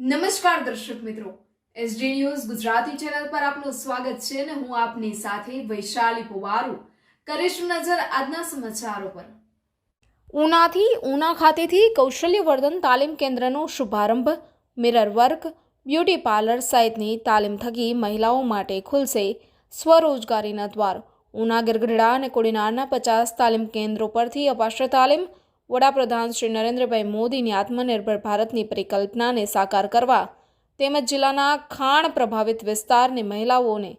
નમસ્કાર દર્શક મિત્રો, એસડી ન્યૂઝ ગુજરાતી ચેનલ પર આપનું સ્વાગત છે અને હું આપની સાથે વૈશાલી પુવારુ કરીશું નજર આજના સમાચારો પર। ઉના ખાતેથી કૌશલ્યવર્ધન તાલીમ કેન્દ્રનો શુભારંભ। મિરર વર્ક, બ્યુટી પાર્લર સહિતની તાલીમ થકી મહિલાઓ માટે ખુલશે સ્વરોજગારીના દ્વાર। ઉના, ગરગડા અને કોડીનારના 50 તાલીમ કેન્દ્રો પરથી અપાશે તાલીમ। વડાપ્રધાન શ્રી નરેન્દ્રભાઈ મોદીની આત્મનિર્ભર ભારતની પરિકલ્પનાને સાકાર કરવા તેમજ જિલ્લાના ખાણ પ્રભાવિત વિસ્તારની મહિલાઓને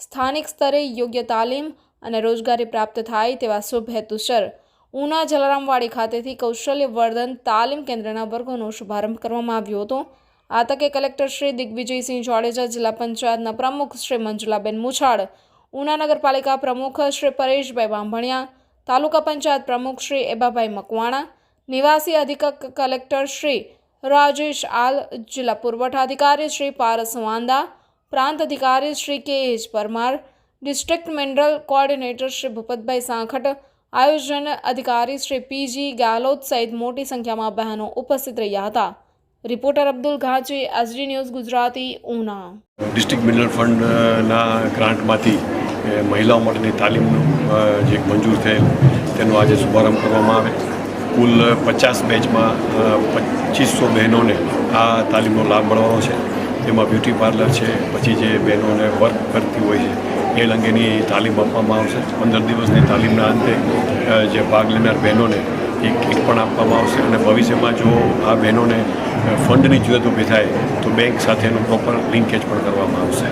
સ્થાનિક સ્તરે યોગ્ય તાલીમ અને રોજગારી પ્રાપ્ત થાય તેવા શુભ હેતુસર ઉના જલારામવાડી ખાતેથી કૌશલ્યવર્ધન તાલીમ કેન્દ્રના વર્ગોનો શુભારંભ કરવામાં આવ્યો હતો। આ તકે કલેક્ટર શ્રી દિગ્વિજયસિંહ જાડેજા, જિલ્લા પંચાયતના પ્રમુખ શ્રી મંજુલાબેન મુછાળ, ઉના નગરપાલિકા પ્રમુખ શ્રી પરેશભાઈ બાંભણિયા, તાલુકા પંચાયત પ્રમુખ શ્રી એબાભાઈ મકવાણા, નિવાસી અધિક્ષક કલેક્ટર શ્રી રાજેશ આલ, જિલ્લા પુરવઠા અધિકારી શ્રી પારસ વાંદા, પ્રાંત અધિકારી Shri K H. Parmar, district mineral coordinator Shri Bhupatbhai Sankhat, આયોજન અધિકારી શ્રી પી.જી. ગાલોદ સહિત મોટી સંખ્યામાં બહેનો ઉપસ્થિત રહ્યા હતા। Reporter Abdul Ghanchi, S D news Gujarati, Una. District mineral ફંડના ગ્રાન્ટમાંથી મહિલાઓ માટેની તાલીમનું જે મંજૂર થયેલ તેનો આજે શુભારંભ કરવામાં આવે। કુલ 50 બેચમાં 2500 બહેનોને આ તાલીમનો લાભ મળવાનો છે। તેમાં બ્યુટી પાર્લર છે, પછી જે બહેનોને વર્ક કરતી હોય છે એ અંગેની તાલીમ આપવામાં આવશે। 15 દિવસની તાલીમના અંતે જે ભાગ લેનાર બહેનોને એક પણ આપવામાં આવશે અને ભવિષ્યમાં જો આ બહેનોને ફંડની જરૂરત ઊભી થાય તો બેંક સાથેનું પ્રોપર લિંકેજ પણ કરવામાં આવશે।